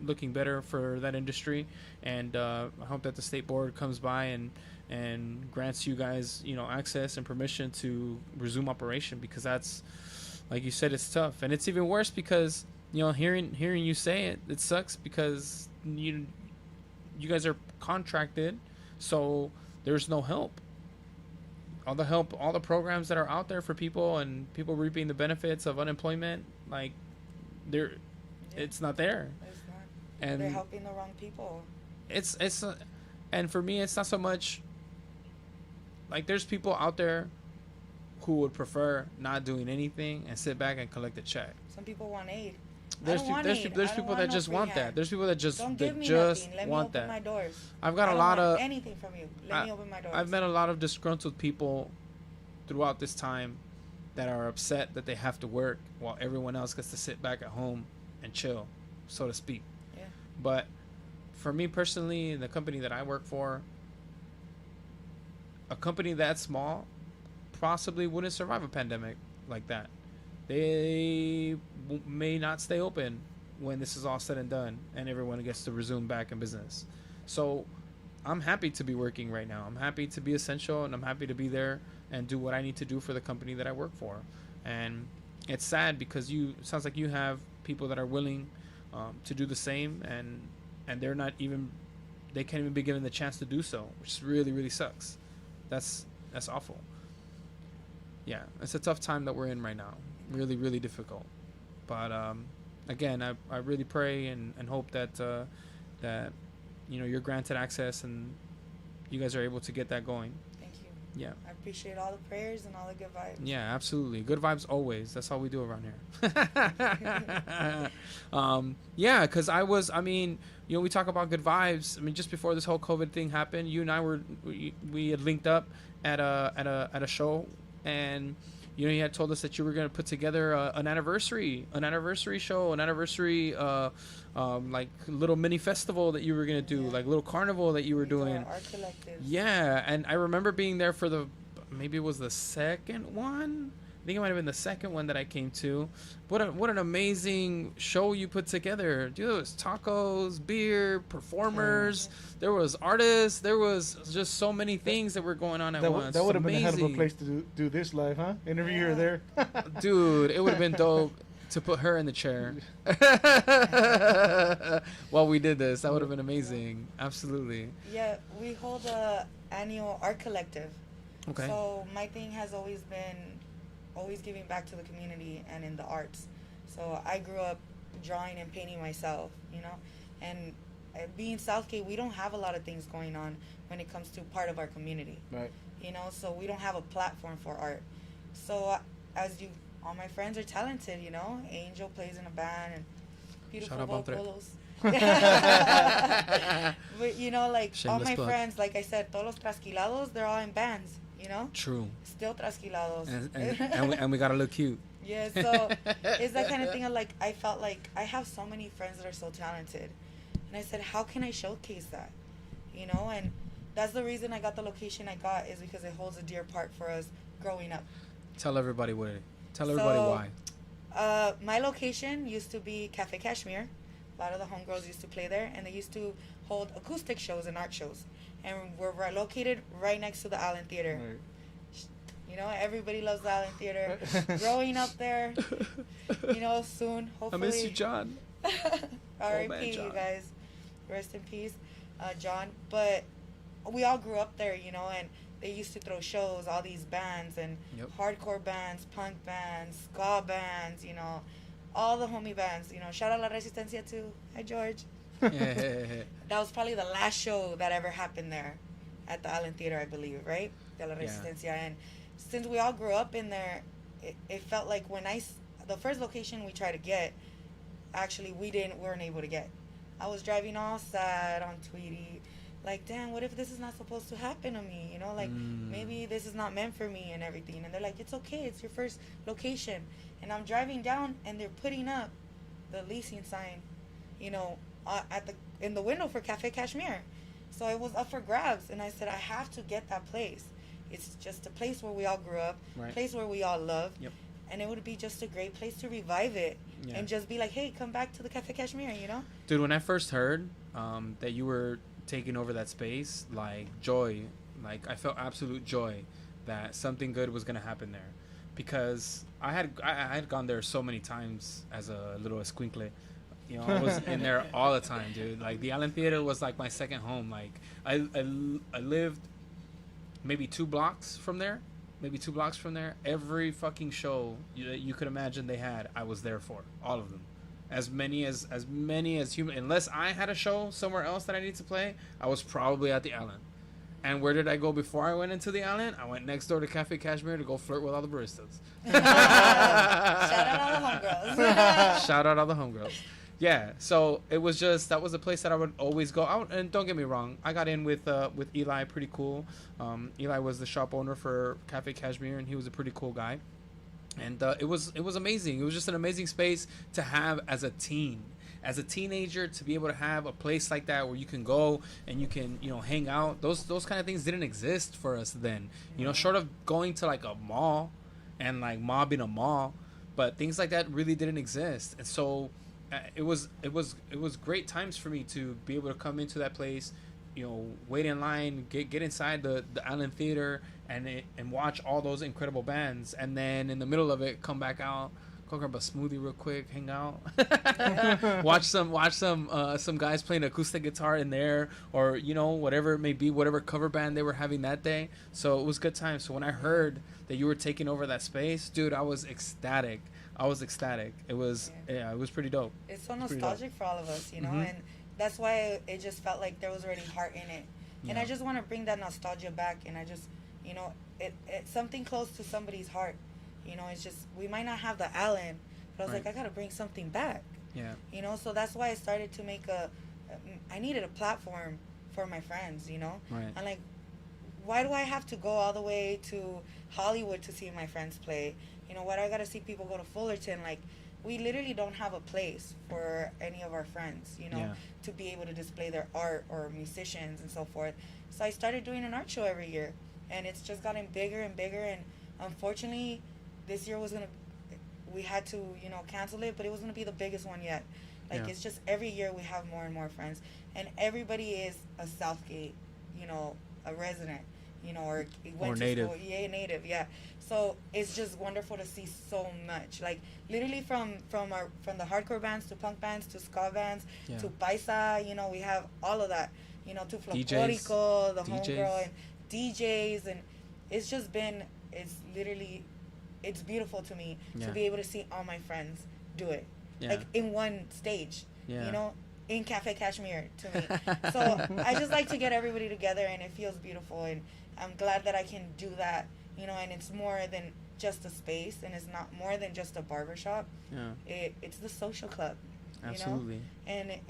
looking better for that industry, and I hope that the state board comes by and grants you guys, access and permission to resume operation, because that's, like you said, it's tough. And it's even worse because, hearing you say it, it sucks because you guys are contracted, so there's no help. All the programs that are out there for people and people reaping the benefits of unemployment, like, it's not there. It's not. And they're helping the wrong people. And for me, it's not so much like there's people out there who would prefer not doing anything and sit back and collect a check. Some people want aid. There's people that just want that. There's people that just want that. Let me open my doors. I've got a lot of anything from you. Let me open my doors. I've met a lot of disgruntled people throughout this time that are upset that they have to work while everyone else gets to sit back at home and chill, so to speak. Yeah. But for me personally, the company that I work for, a company that small possibly wouldn't survive a pandemic like that. They may not stay open when this is all said and done and everyone gets to resume back in business. So I'm happy to be working right now. I'm happy to be essential, and I'm happy to be there and do what I need to do for the company that I work for. And it's sad because it sounds like you have people that are willing to do the same, and they're not even, they can't even be given the chance to do so, which really, really sucks. That's awful. Yeah, it's a tough time that we're in right now. Really, really difficult. But again, I really pray and hope that that you're granted access and you guys are able to get that going. Thank you. Yeah. I appreciate all the prayers and all the good vibes. Yeah, absolutely. Good vibes always. That's all we do around here. Yeah, because we talk about good vibes. I mean, just before this whole COVID thing happened, you and I we had linked up at a show, and you had told us that you were going to put together an anniversary show, an anniversary like little mini festival that you were going to do, like little carnival that you were doing. Our collective. Yeah, and I remember being there for maybe it was the second one. I think it might have been the second one that I came to. What an amazing show you put together. Dude, there was tacos, beer, performers, there was artists, there was just so many things that were going on at once. That would have been a hell of a place to do this live, huh? Interview her there. Dude, it would have been dope to put her in the chair while we did this. That would have been amazing. Absolutely. Yeah, we hold a annual art collective. Okay. So my thing has always been giving back to the community and in the arts. So I grew up drawing and painting myself, and being Southgate, we don't have a lot of things going on when it comes to part of our community. Right. So we don't have a platform for art. So all my friends are talented, Angel plays in a band and beautiful vocals. But Shameless all my plug. friends, like I said, todos los trasquilados, they're all in bands, True. Still trasquilados. And we gotta look cute. Yeah, so it's that kind of thing of I felt like I have so many friends that are so talented. And I said, how can I showcase that? And that's the reason I got the location I got, is because it holds a dear part for us growing up. Tell everybody why. My location used to be Cafe Kashmir. A lot of the homegirls used to play there, and they used to hold acoustic shows and art shows. And we're located right next to the Allen Theater. Right. Everybody loves the Allen Theater. Growing up there, soon, hopefully. I miss you, John. R.I.P. John. You guys. Rest in peace, John. But we all grew up there, and they used to throw shows, all these bands, and hardcore bands, punk bands, ska bands, all the homie bands. Shout out La Resistencia too. Hi, George. That was probably the last show that ever happened there at the Allen Theater, I believe, right? De La Resistencia. Yeah. And since we all grew up in there, it felt like the first location we tried to get, actually we weren't able to get. I was driving all sad on Tweety, like, damn, what if this is not supposed to happen to me? Maybe this is not meant for me and everything. And they're like, it's okay, it's your first location. And I'm driving down, and they're putting up the leasing sign, in the window for Cafe Kashmir. So it was up for grabs, and I said I have to get that place. It's just a place where we all grew up, Right. place where we all love, Yep. and it would be just a great place to revive it Yeah. and just be like, hey, come back to the Cafe Kashmir, you know? Dude, when I first heard that you were taking over that space, like joy, like I felt absolute joy that something good was gonna happen there, because I had gone there so many times as a little escuincle. You know, I was in there all the time, dude. Like the Allen Theater was like my second home. Like I lived maybe 2 blocks from there, Every fucking show you could imagine they had, I was there for all of them. As many as human. Unless I had a show somewhere else that I need to play, I was probably at the Allen. And where did I go before I went into the Allen? I went next door to Cafe Kashmir to go flirt with all the baristas. Shout out all the homegirls. Shout out all the homegirls. Yeah, so it was just, that was a place that I would always go out. And don't get me wrong, I got in with Eli, pretty cool. Eli was the shop owner for Cafe Kashmir, and he was a pretty cool guy. And it was amazing. It was just an amazing space to have as a teen. As a teenager, to be able to have a place like that where you can go and you can, you know, hang out. Those kind of things didn't exist for us then. You know, short of going to like a mall and like mobbing a mall, but things like that really didn't exist. And so it was great times for me to be able to come into that place, you know, wait in line, get inside the Allen Theater and watch all those incredible bands, and then in the middle of it come back out, go grab a smoothie real quick, hang out, watch some guys playing acoustic guitar in there, or you know, whatever it may be, whatever cover band they were having that day. So it was good times. So when I heard that you were taking over that space, dude, I was ecstatic. It was it was pretty dope. It's so nostalgic for all of us, you know, and that's why it just felt like there was already heart in it. And I just want to bring that nostalgia back, and I just, you know, it's something close to somebody's heart. You know, it's just, we might not have the Allen, but I was like, I got to bring something back. Yeah. You know, so that's why I started to make I needed a platform for my friends, you know? Right. And like, why do I have to go all the way to Hollywood to see my friends play? You know, why do I got to see people go to Fullerton? Like, we literally don't have a place for any of our friends, you know, to be able to display their art, or musicians and so forth. So I started doing an art show every year, and it's just gotten bigger and bigger. And unfortunately, this year we had to, you know, cancel it, but it was going to be the biggest one yet. Like, it's just every year we have more and more friends, and everybody is a Southgate, you know, a resident, you know, or went to native. school. Yeah, native, yeah. So it's just wonderful to see so much. Like, literally from the hardcore bands to punk bands to ska bands to paisa, you know, we have all of that, you know, to Folklorico, the homegirl, and DJs, and it's just been, it's beautiful to me to be able to see all my friends do it, like in one stage, you know, in Cafe Kashmir to me. So I just like to get everybody together, and it feels beautiful, and I'm glad that I can do that, you know, and it's more than just a space, and it's not more than just a barbershop. It's the social club. Absolutely. You know? And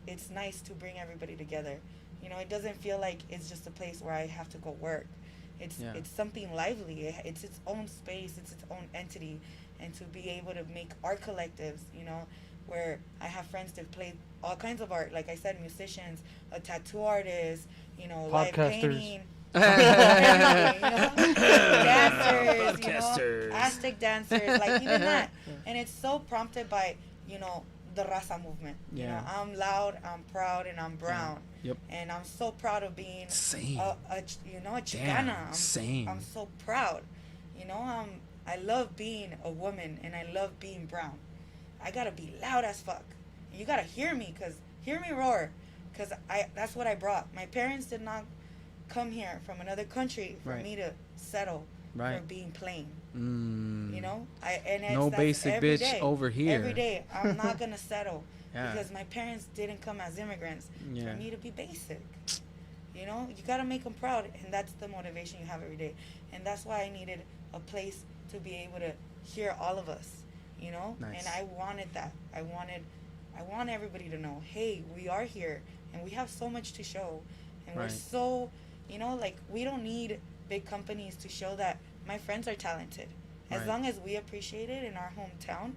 it's nice to bring everybody together. You know, it doesn't feel like it's just a place where I have to go work. It's something lively. It's its own space. It's its own entity. And to be able to make art collectives, you know, where I have friends that play all kinds of art. Like I said, musicians, a tattoo artist, you know, live painting. Everything, you know? Dancers, you know, Aztec dancers, like even that. And it's so prompted by, you know, the Raza movement. You know, I'm loud, I'm proud, and I'm brown. Yep. And I'm so proud of being same. You know, a Chicana. Same. I'm so proud. You know, I love being a woman, and I love being brown. I gotta be loud as fuck. You gotta hear me roar, cause that's what I brought. My parents did not come here from another country for me to settle for being plain. You know, that's basic every bitch day. over here. Every day, I'm not gonna settle because my parents didn't come as immigrants for me to be basic. You know, you gotta make them proud, and that's the motivation you have every day. And that's why I needed a place to be able to hear all of us. You know, and I wanted that. I want everybody to know, hey, we are here, and we have so much to show, and we're so, you know, like, we don't need big companies to show that my friends are talented. As long as we appreciate it in our hometown,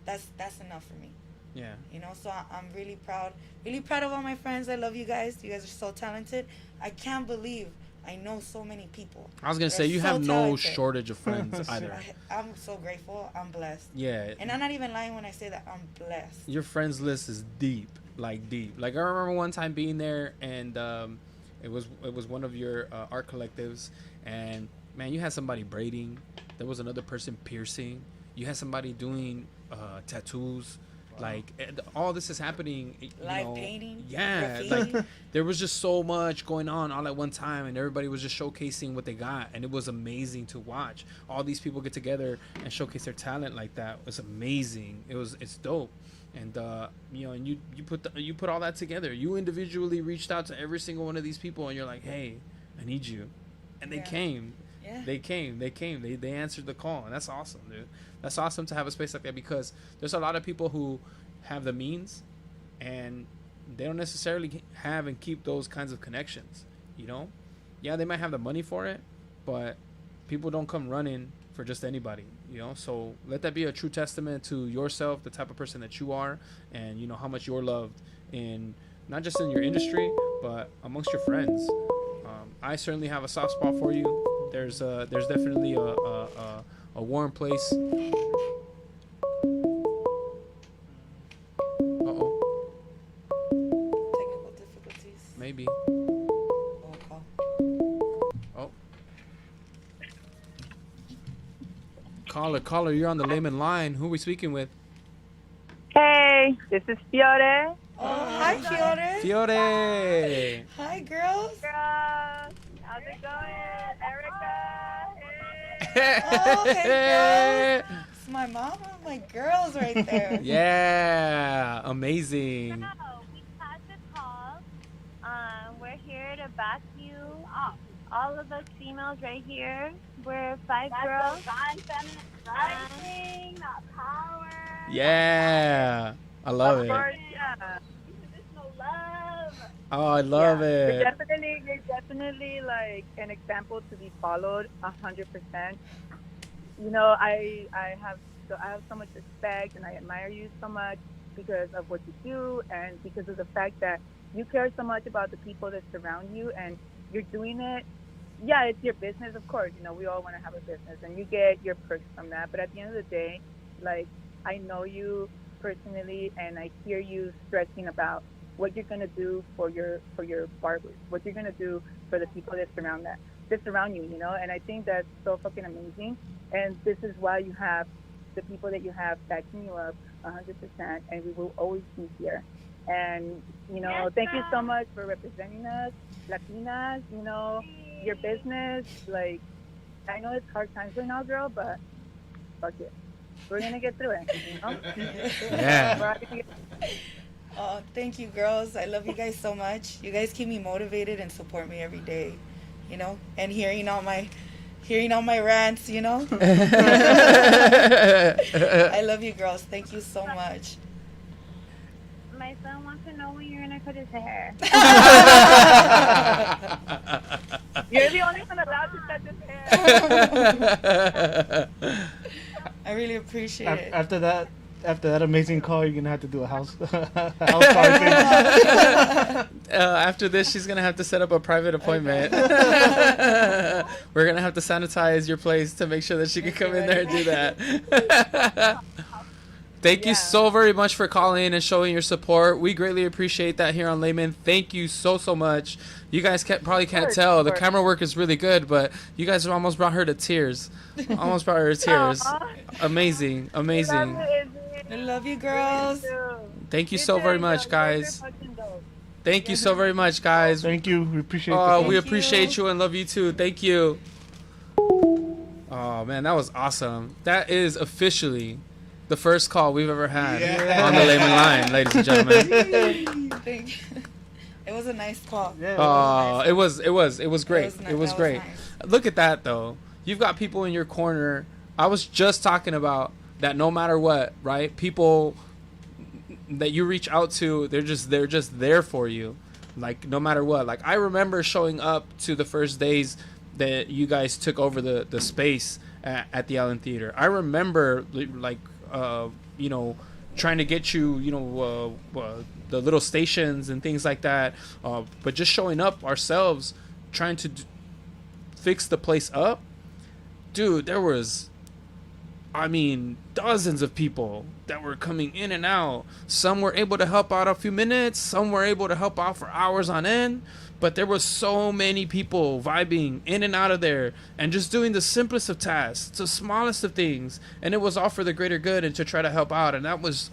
that's enough for me. Yeah. You know, so I'm really proud of all my friends. I love you guys. You guys are so talented. I can't believe I know so many people. I was gonna say They're you so have no talented. shortage of friends either. I'm so grateful. I'm blessed. Yeah. And I'm not even lying when I say that I'm blessed. Your friends list is deep, like deep. Like I remember one time being there, and it was one of your art collectives, and man, you had somebody braiding. There was another person piercing. You had somebody doing tattoos. Like all this is happening. Live painting, Yeah, graffiti. like there was just so much going on all at one time, and everybody was just showcasing what they got, and it was amazing to watch. All these people get together and showcase their talent like that. It was amazing. It's dope. And and you put all that together. You individually reached out to every single one of these people, and you're like, hey, I need you, and they Yeah. came. Yeah. They came. They answered the call, and that's awesome, dude. That's awesome to have a space like that, because there's a lot of people who have the means, and they don't necessarily have and keep those kinds of connections. You know, yeah, they might have the money for it, but people don't come running for just anybody. You know, so let that be a true testament to yourself, the type of person that you are, and you know how much you're loved in not just in your industry, but amongst your friends. I certainly have a soft spot for you. There's definitely a warm place. Uh-oh. Technical difficulties. Maybe. Oh, call. Oh. Caller, you're on the Layman line. Who are we speaking with? Hey, this is Fiore. Oh, hi, Fiore. Fiore. Hi, girls. Girls, how's it going? Erica. Oh, hey, girls. It's my mom and my girls right there. Yeah, amazing. No, we had the call. We're here to back you up. All of us females right here. We're 5 girls. Rising, not power. Yeah, I love Of it. course, yeah. Unconditional love. Oh, I love You're it. definitely like an example to be followed 100%. You know, I have so much respect, and I admire you so much because of what you do, and because of the fact that you care so much about the people that surround you, and you're doing it. Yeah, it's your business, of course. You know, we all want to have a business, and you get your perks from that. But at the end of the day, like, I know you personally, and I hear you stressing about what you're gonna do for your barbers, what you're gonna do for the people that surround you, you know. And I think that's so fucking amazing. And this is why you have the people that you have backing you up 100%, and we will always be here. And you know, thank you so much for representing us, Latinas. You know, your business. Like, I know it's hard times right now, girl, but fuck it, we're gonna get through it. You know? Yeah. We're all gonna get Oh, thank you, girls. I love you guys so much. You guys keep me motivated and support me every day, you know, and hearing all my rants, you know. I love you, girls. Thank you so much. My son wants to know when you're gonna cut his hair. You're the only one allowed to cut his hair. I really appreciate it. After that amazing call, you're gonna have to do a house party thing. After this, she's gonna have to set up a private appointment. We're gonna have to sanitize your place to make sure that she can come in there and do that. Thank you so very much for calling and showing your support. We greatly appreciate that here on Layman. Thank you so much. You guys probably can't tell. The camera work is really good, but you guys almost brought her to tears. Almost brought her to tears. Amazing. I love you, girls. Thank you so very much, guys. Thank you so very much, guys. Thank you. We appreciate it. Oh, we appreciate you and love you too. Thank you. Oh, man, that was awesome. That is officially the first call we've ever had on the Layman line, ladies and gentlemen. Thank you. It was a nice call. Oh, it was great. It was great. Nice. Look at that though. You've got people in your corner. I was just talking about that. No matter what, right? People that you reach out to, they're just there for you. Like no matter what. Like I remember showing up to the first days that you guys took over the space at the Allen Theater. I remember like trying to get you, the little stations and things like that. But just showing up ourselves, trying to fix the place up. Dude, there was, dozens of people that were coming in and out. Some were able to help out a few minutes. Some were able to help out for hours on end. But there was so many people vibing in and out of there and just doing the simplest of tasks, the smallest of things. And it was all for the greater good and to try to help out. And that was,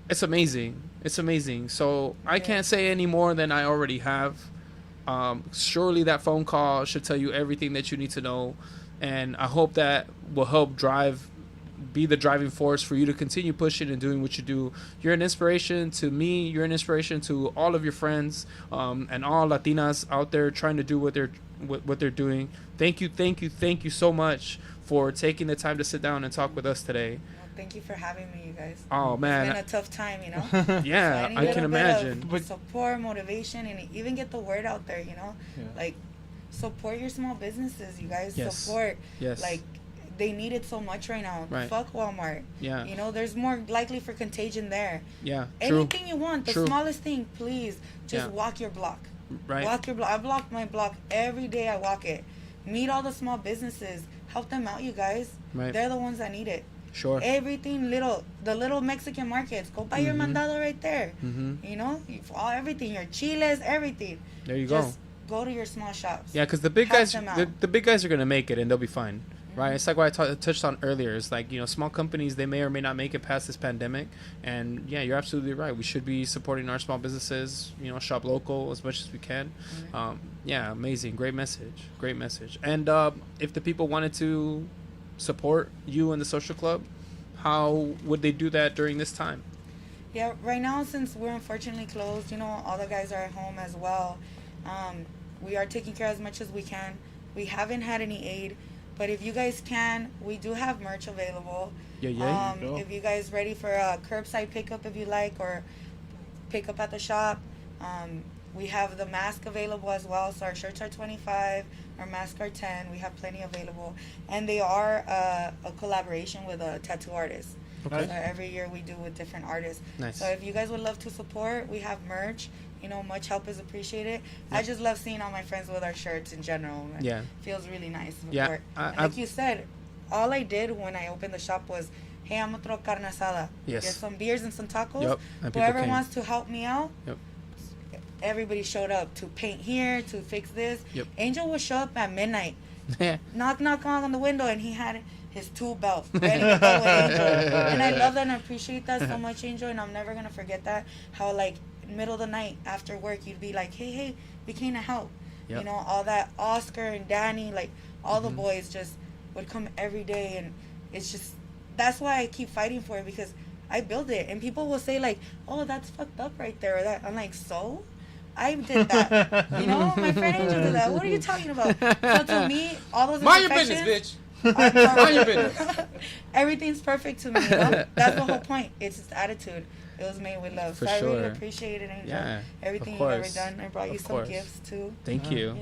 it's amazing. It's amazing. So I can't say any more than I already have. Surely that phone call should tell you everything that you need to know. And I hope that will help be the driving force for you to continue pushing and doing what you do. You're an inspiration to me. You're an inspiration to all of your friends, and all Latinas out there trying to do what they're doing. Thank you so much for taking the time to sit down and talk with us today. Thank you for having me, you guys. Oh, man. It's been a tough time, Yeah, so I can imagine. But support, motivation, and even get the word out there, Like, support your small businesses, you guys. Yes. Support. Yes. Like, they need it so much right now. Right. Fuck Walmart. Yeah. There's more likely for contagion there. Yeah, true. Anything you want, the True. smallest thing, please, just Yeah. walk your block. Right. Walk your block. I block my block every day. I walk it. Meet all the small businesses. Help them out, you guys. Right. They're the ones that need it. Sure. Everything the little Mexican markets. Go buy your mandado right there. Everything, your chiles, everything. There you Just go to your small shops. Yeah, because the big Help guys, them out. the big guys are gonna make it and they'll be fine, right? It's like what I touched on earlier. It's like small companies, they may or may not make it past this pandemic, and yeah, you're absolutely right. We should be supporting our small businesses. Shop local as much as we can. Yeah, amazing, great message. And if the people wanted to support you and the social club, how would they do that during this time? Yeah, right now, since we're unfortunately closed, all the guys are at home as well. We are taking care as much as we can. We haven't had any aid, but if you guys can, we do have merch available. Yeah. If you guys ready for a curbside pickup, if you like, or pick up at the shop, we have the mask available as well. So our shirts are $25, our masks are $10. We have plenty available, and they are a collaboration with a tattoo artist. Okay. So every year we do with different artists. Nice. So if you guys would love to support, we have merch. Much help is appreciated. I just love seeing all my friends with our shirts in general. Yeah. Feels really nice. Yeah. Like you said, all I did when I opened the shop was, hey, I'm going to throw carne asada. Yes. Get some beers and some tacos. Yep. And people Whoever came. wants to help me out. Yep. Everybody showed up to paint here, to fix this. Yep. Angel would show up at midnight. knock on the window, and he had his tool belt ready to go with Angel. And I love that and I appreciate that so much, Angel, and I'm never going to forget that. How, like, middle of the night after work, you'd be like, hey, we came to help. Yep. All that. Oscar and Danny, like, all the boys just would come every day, and it's just, that's why I keep fighting for it, because I built it, and people will say, like, oh, that's fucked up right there, or that. I'm like, so? I did that. My friend Angel did that. What are you talking about? So to me, all those Mind your imperfections business, are bitch. perfect. Mind your business. Everything's perfect to me. That's the whole point. It's just attitude. It was made with love. For so I really sure. appreciate it, Angel. Yeah, Everything of you've ever course. done. I brought you Of some course. gifts too. Thank you.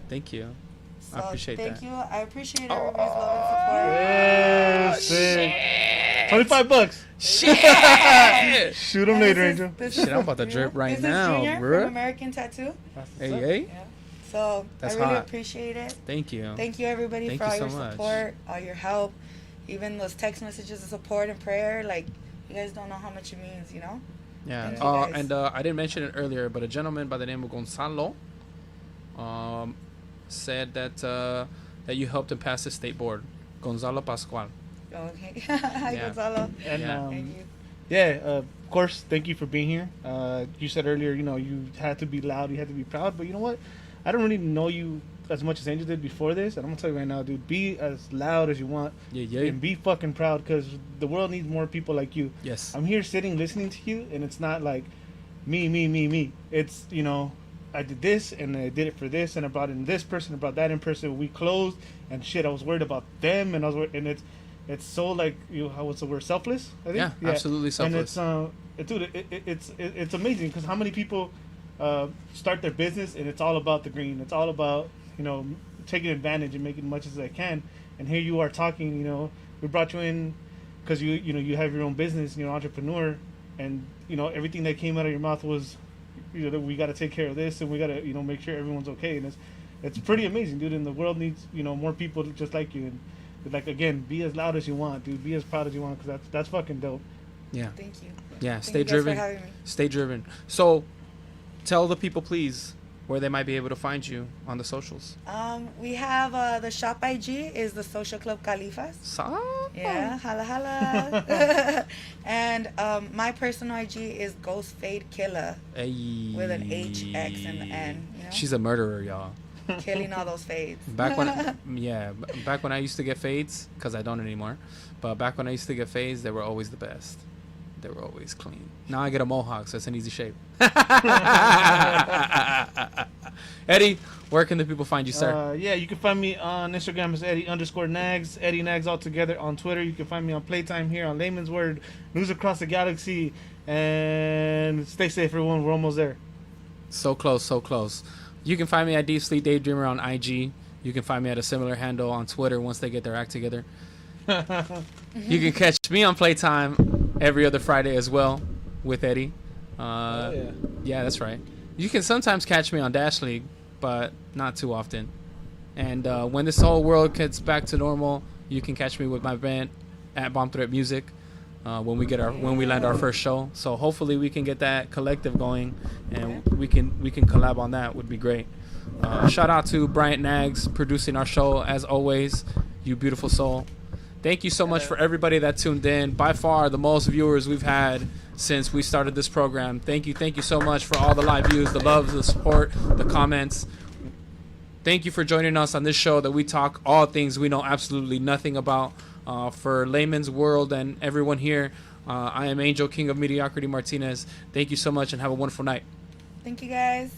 Thank you. So I appreciate thank that. you. I appreciate everybody's love and support. Yes, $25. Shit. Shoot them And later, this is- Angel. this Shit, is I'm about to Junior. drip right This is now, Junior bruh. from American Tattoo. Hey. Yeah. So That's I really hot. appreciate it. Thank you. Thank you, everybody, Thank for you all so your much. support, all your help, even those text messages of support and prayer. Like, you guys don't know how much it means, Yeah. Thank you, guys. And I didn't mention it earlier, but a gentleman by the name of Gonzalo said that you helped him pass the state board. Gonzalo Pascual. Okay. Hi, Yeah. Gonzalo. And Yeah. Thank you. of course, thank you for being here. You said earlier, you had to be loud, you had to be proud, but you know what? I don't really know you as much as Angel did before this, and I'm gonna tell you right now, dude, be as loud as you want, Yeah. and be fucking proud, because the world needs more people like you. Yes. I'm here sitting listening to you, and it's not like me. It's, I did this, and I did it for this, and I brought in this person, I brought that in person. We closed, and shit, I was worried about them, and and it's so like, how what's the word, selfless, I think? Yeah, absolutely selfless. And it's, dude, it's amazing, because how many people start their business, and it's all about the green. It's all about, taking advantage and making as much as they can. And here you are talking, we brought you in because you have your own business and you're an entrepreneur, and everything that came out of your mouth was, that we got to take care of this and we got to make sure everyone's okay, and it's pretty amazing, dude. And the world needs more people just like you, and like, again, be as loud as you want, dude. Be as proud as you want, because that's fucking dope. Yeah. Thank you. Yeah. Thank Stay you guys driven. for having me. Stay driven. So, tell the people, please, where they might be able to find you on the socials. We have the shop IG is the Social Club Califas. Yeah, holla holla. And my personal IG is Ghost Fade Killer Hey. with an H, X, and the N. She's a murderer, y'all. Killing all those fades. Back when I used to get fades, because I don't anymore, but back when I used to get fades, they were always the best. They were always clean. Now I get a mohawk, so it's an easy shape. Eddie, where can the people find you, sir? Yeah, you can find me on Instagram as Eddie_Nags, Eddie Nags all together. On Twitter, you can find me on Playtime here on Layman's Word, News Across the Galaxy, and stay safe, everyone. We're almost there. So close, so close. You can find me at Deep Sleep Daydreamer on IG. You can find me at a similar handle on Twitter once they get their act together. You can catch me on Playtime every other Friday as well with Eddie. Yeah, that's right. You can sometimes catch me on Dash League, but not too often. And when this whole world gets back to normal, you can catch me with my band at Bomb Threat Music when we land our first show. So hopefully we can get that collective going, and we can collab on that. Would be great. Shout out to Bryant Nags producing our show as always. You beautiful soul. Thank you so much for everybody that tuned in. By far the most viewers we've had since we started this program. Thank you so much for all the live views, the love, the support, the comments. Thank you for joining us on this show that we talk all things we know absolutely nothing about. For Layman's World and everyone here, I am Angel King of Mediocrity Martinez. Thank you so much and have a wonderful night. Thank you guys.